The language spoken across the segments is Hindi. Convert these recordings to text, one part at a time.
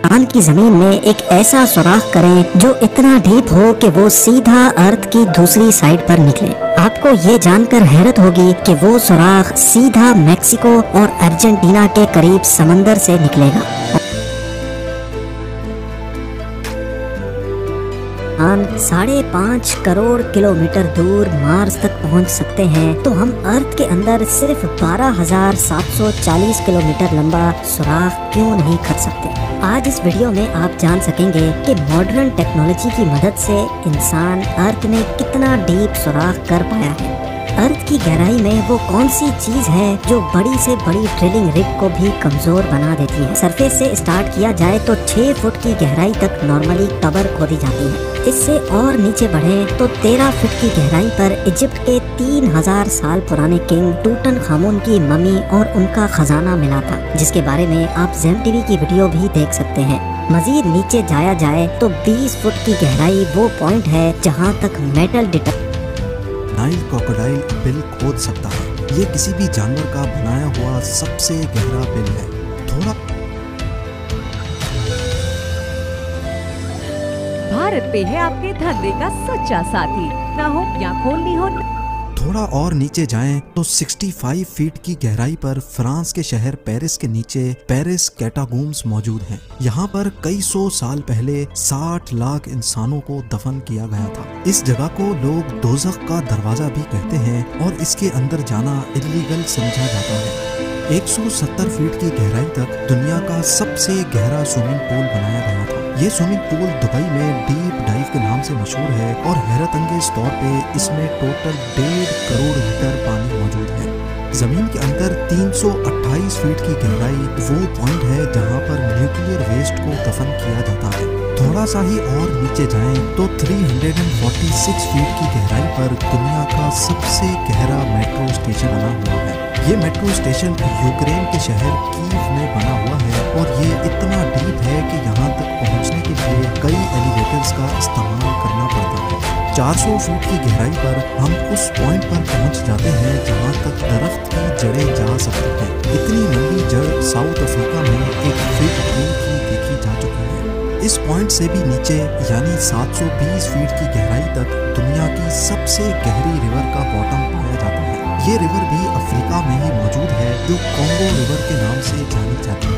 चांद की जमीन में एक ऐसा सुराख करें जो इतना डीप हो कि वो सीधा अर्थ की दूसरी साइड पर निकले। आपको ये जानकर हैरत होगी कि वो सुराख सीधा मैक्सिको और अर्जेंटीना के करीब समंदर से निकलेगा। हम 5.5 करोड़ किलोमीटर दूर मार्स तक पहुंच सकते हैं, तो हम अर्थ के अंदर सिर्फ 12,740 किलोमीटर लंबा सुराख क्यों नहीं कर सकते। आज इस वीडियो में आप जान सकेंगे कि मॉडर्न टेक्नोलॉजी की मदद से इंसान अर्थ में कितना डीप सुराख कर पाया है। अर्थ की गहराई में वो कौन सी चीज है जो बड़ी से बड़ी ड्रिलिंग रिग को भी कमजोर बना देती है। सरफेस से स्टार्ट किया जाए तो 6 फुट की गहराई तक नॉर्मली कबर खोदी जाती है। इससे और नीचे बढ़े तो 13 फुट की गहराई पर इजिप्ट के 3000 साल पुराने किंग टूटनखामुन की मम्मी और उनका खजाना मिला था, जिसके बारे में आप ज़ेम टीवी की वीडियो भी देख सकते हैं। मजीद नीचे जाया जाए तो 20 फुट की गहराई वो पॉइंट है जहाँ तक मेटल नाइल क्रोकोडाइल बिल खोद सकता है। ये किसी भी जानवर का बनाया हुआ सबसे गहरा बिल है। भारत पे है आपके धंधे का सच्चा साथी, ना हो या खोलनी हो। थोड़ा और नीचे जाएं तो 65 फीट की गहराई पर फ्रांस के शहर पेरिस के नीचे पेरिस कैटाकॉम्ब्स मौजूद हैं। यहाँ पर कई सौ साल पहले 60 लाख इंसानों को दफन किया गया था। इस जगह को लोग दोज़ख का दरवाजा भी कहते हैं और इसके अंदर जाना इल्लीगल समझा जाता है। 170 फीट की गहराई तक दुनिया का सबसे गहरा स्विमिंग पूल बनाया गया था। ये स्विमिंग पूल दुबई में डीप डाइव के नाम से मशहूर है और हैरत अंगेज तौर पे इसमें टोटल 1.5 करोड़ लीटर पानी मौजूद है। जमीन के अंदर 328 फीट की गहराई वो पॉइंट है जहाँ पर न्यूक्लियर वेस्ट को दफन किया जाता है। थोड़ा सा ही और नीचे जाएं तो 346 फीट की गहराई पर दुनिया का सबसे गहरा मेट्रो स्टेशन बना हुआ है। ये मेट्रो स्टेशन यूक्रेन के शहर कीव में बना हुआ है और ये इतना डीप है कि यहाँ तक पहुँचने के लिए कई एलिवेटर्स का इस्तेमाल करना पड़ता है। 400 फीट की गहराई पर हम उस पॉइंट पर पहुँच जाते हैं जहाँ तक दरख्त की जड़ें जा सकती हैं। इतनी लंबी जड़ साउथ अफ्रीका में एक फिग ट्री की देखी जा चुकी है। इस पॉइंट से भी नीचे यानी 720 फीट की गहराई तक दुनिया की सबसे गहरी रिवर का बॉटम पाया जाता है। ये रिवर भी अफ्रीका में ही मौजूद है, जो कॉन्गो रिवर के नाम से जानी जाती है।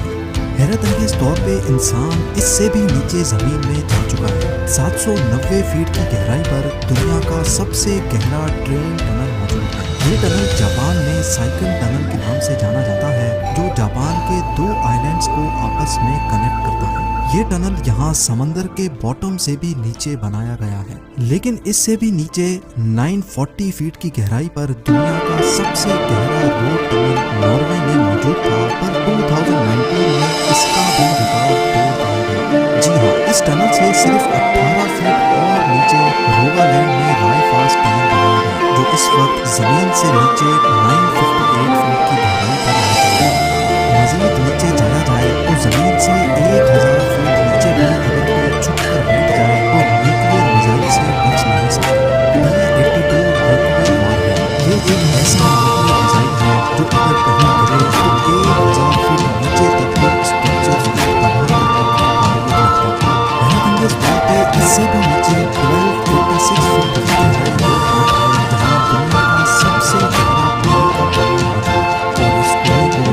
हैरत अंगेज तौर पे इंसान इससे भी नीचे जमीन में जा चुका है। 790 फीट की गहराई पर दुनिया का सबसे गहरा ट्रेन टनल मौजूद है। ये टनल जापान में साइकिल टनल के नाम से जाना जाता है, जो जापान के 2 आइलैंड्स को आपस में कनेक्ट करता है। ये टनल यहाँ समंदर के बॉटम से भी नीचे बनाया गया है। लेकिन इससे भी नीचे 940 फीट की गहराई पर दुनिया का सबसे गहरा रोड टनल नॉर्वे में मौजूद था, पर 2019 में इसका भी रिकॉर्ड तोड़ दिया गया। जी हाँ, इस टनल से सिर्फ 18 फीट और नीचे रोगालैंड में रायफास टनल बनाया गया, जो इस वक्त जमीन से नीचे 958 फीट की गहराई पर मौजूद है। मजीद नीचे जाया जाए तो जमीन से 1000 फीट नीचे भी अगर कोई छुप कर बैठ जाए तो न्यूक्लियर मिसाइल से बच नहीं सकता। B-82 न्यूक्लियर वॉर है। ये एक ऐसा न्यूक्लियर मिसाइल है जो अगर कहीं गिरे तो 1000 फीट नीचे तक भी स्ट्रक्चर तबाह करने लगता है। इस बात पे इससे भी नीचे 1286 फीट की गहराई है, जहाँ दुनिया का सबसे गहरा पुल का पानी मौजूद है और इस पुल को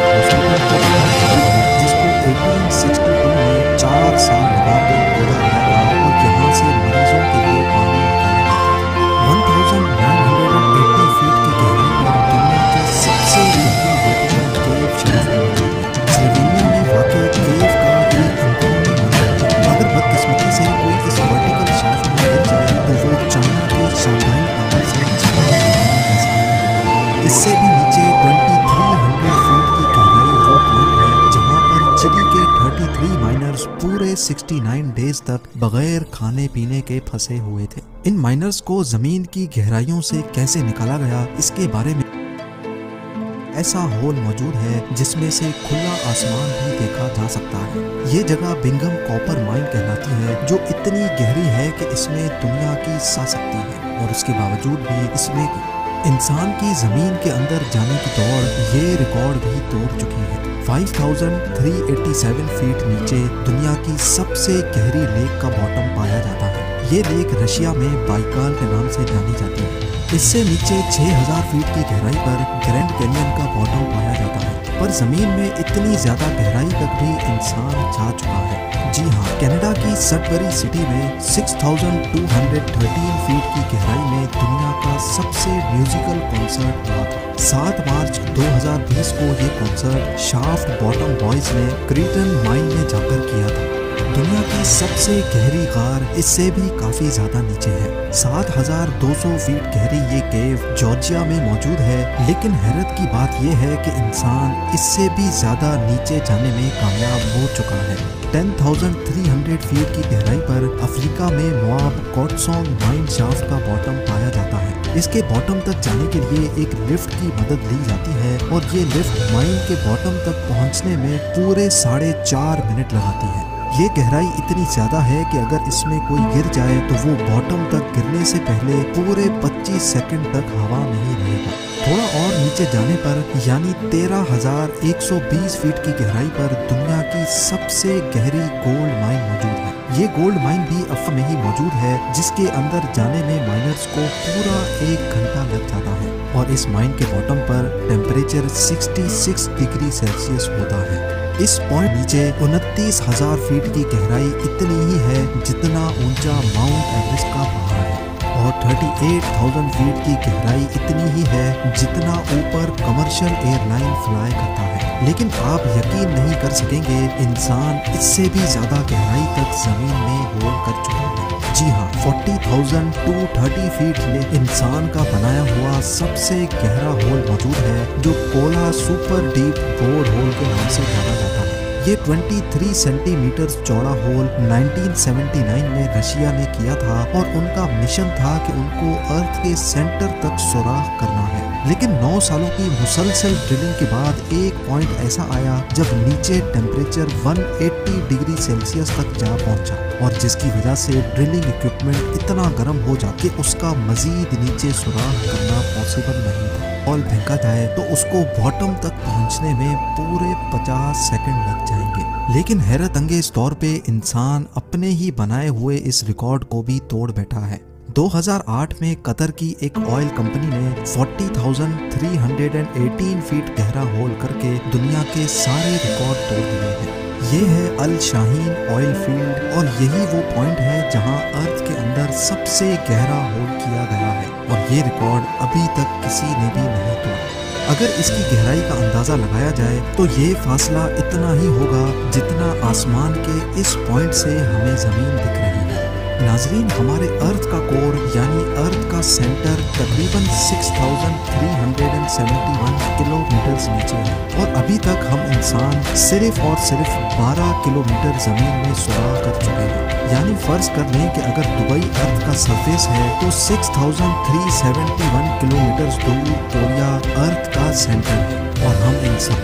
हाथों की मदद से जिसको 1862 में 4 साल लगाकर खोदा गया था और यहाँ से मरीजों के लिए पानी निकाला जाता है। 1980 फीट की गहराई पर दुनिया के सबसे गहरी वर्टिकल केव शेल्फ मौजूद है। स्लोवेनिया में वाक़ केव का भी अंदरूनी मंजर है। अगर बदकिस्मती से कोई इस वर्टिकल शेल्फ में गिर जाए तो वो चाइना के शांघाई टावर से इससे भी नीचे 2300 फीट की गहराई वो पॉइंट है जहाँ पर चिली के 33 माइनर्स पूरे 69 डेज तक बगैर खाने पीने के फंसे हुए थे। इन माइनर्स को जमीन की गहराइयों से कैसे निकाला गया, इसके बारे में ऐसा होल मौजूद है जिसमें से खुला आसमान भी देखा जा सकता है। ये जगह बिंगम कॉपर माइन कहलाती है, जो इतनी गहरी है कि इसमें दुनिया की सा सकती है और उसके बावजूद भी इसमें इंसान की जमीन के अंदर जाने की दौड़ ये रिकॉर्ड भी तोड़ चुकी है। 5387 फीट नीचे दुनिया की सबसे गहरी लेक का बॉटम पाया जाता है। ये लेक रशिया में बाइकाल के नाम से जानी जाती है। इससे नीचे 6000 फीट की गहराई पर ग्रैंड कैनियन का बॉटम पाया जाता है। पर जमीन में इतनी ज्यादा गहराई तक भी इंसान जा चुका है। जी हाँ, कनाडा की सडबरी सिटी में 6213 फीट की गहराई में दुनिया का सबसे म्यूजिकल कॉन्सर्ट हुआ था। 7 मार्च 2020 को ये कॉन्सर्ट शाफ्ट बॉटम बॉयज ने क्रीटन माइन में जाकर किया था। दुनिया की सबसे गहरी गार इससे भी काफी ज्यादा नीचे है। 7200 फीट गहरी ये केव जॉर्जिया में मौजूद है। लेकिन हैरत की बात यह है कि इंसान इससे भी ज्यादा नीचे जाने में कामयाब हो चुका है। 10,300 फीट की गहराई पर अफ्रीका में मोआब कोटसोंग माइन शाफ्ट का बॉटम पाया जाता है। इसके बॉटम तक जाने के लिए एक लिफ्ट की मदद ली जाती है और ये लिफ्ट माइन के बॉटम तक पहुंचने में पूरे 4.5 मिनट लगाती है। ये गहराई इतनी ज्यादा है कि अगर इसमें कोई गिर जाए तो वो बॉटम तक गिरने से पहले पूरे 25 सेकंड तक हवा में ही रहेगा। थोड़ा और नीचे जाने पर यानी 13,120 फीट की गहराई पर दुनिया की सबसे गहरी गोल्ड माइन मौजूद है। ये गोल्ड माइन भी अफ्रीका में ही मौजूद है, जिसके अंदर जाने में माइनर्स को पूरा 1 घंटा लग जाता है। और इस माइन के बॉटम पर टेम्परेचर 66 डिग्री सेल्सियस होता है। इस पॉइंट नीचे 29,000 फीट की गहराई इतनी ही है जितना ऊंचा माउंट एवरेस्ट का पहाड़ है, और 38,000 फीट की गहराई इतनी ही है जितना ऊपर कमर्शियल एयरलाइन फ्लाई करता है। लेकिन आप यकीन नहीं कर सकेंगे, इंसान इससे भी ज्यादा गहराई तक जमीन में होल कर चुका है। जी हाँ, 40,230 फीट में इंसान का बनाया हुआ सबसे गहरा होल मौजूद है, जो Kola super deep bore hole के नाम से जाना जाता है। ये 23 सेंटीमीटर चौड़ा होल 1979 में रशिया ने किया था, और उनका मिशन था कि उनको अर्थ के सेंटर तक सुराख करना है। लेकिन 9 सालों की मुसलसल ड्रिलिंग के बाद एक पॉइंट ऐसा आया जब नीचे टेम्परेचर 180 डिग्री सेल्सियस तक जा पहुंचा, और जिसकी वजह से ड्रिलिंग इक्विपमेंट इतना गर्म हो जाता कि उसका मजीद नीचे सुराख करना पॉसिबल नहीं था। और फेंका जाए तो उसको बॉटम तक पहुंचने में पूरे 50 सेकंड लग जाएंगे। लेकिन हैरत अंगेज तौर पे इंसान अपने ही बनाए हुए इस रिकॉर्ड को भी तोड़ बैठा है। 2008 में कतर की एक ऑयल कंपनी ने 40,318 फीट गहरा होल करके दुनिया के सारे रिकॉर्ड तोड़ दिए हैं। ये है अल शाहीन ऑयल फील्ड, और यही वो पॉइंट है जहां अर्थ के अंदर सबसे गहरा होल किया गया है, और ये रिकॉर्ड अभी तक किसी ने भी नहीं तोड़ा। अगर इसकी गहराई का अंदाजा लगाया जाए तो ये फासला इतना ही होगा जितना आसमान के इस पॉइंट से हमें जमीन दिख रही है। नाजरीन, हमारे अर्थ का कोर यानी अर्थ का सेंटर तकरीबन 6,371 किलोमीटर नीचे है, और अभी तक हम इंसान सिर्फ और सिर्फ 12 किलोमीटर जमीन में सुराख कर चुके हैं। यानी फर्ज कर लें कि अगर दुबई अर्थ का सरफेस है तो 6,371 किलोमीटर दूर कोरिया अर्थ का सेंटर है, और हम इंसान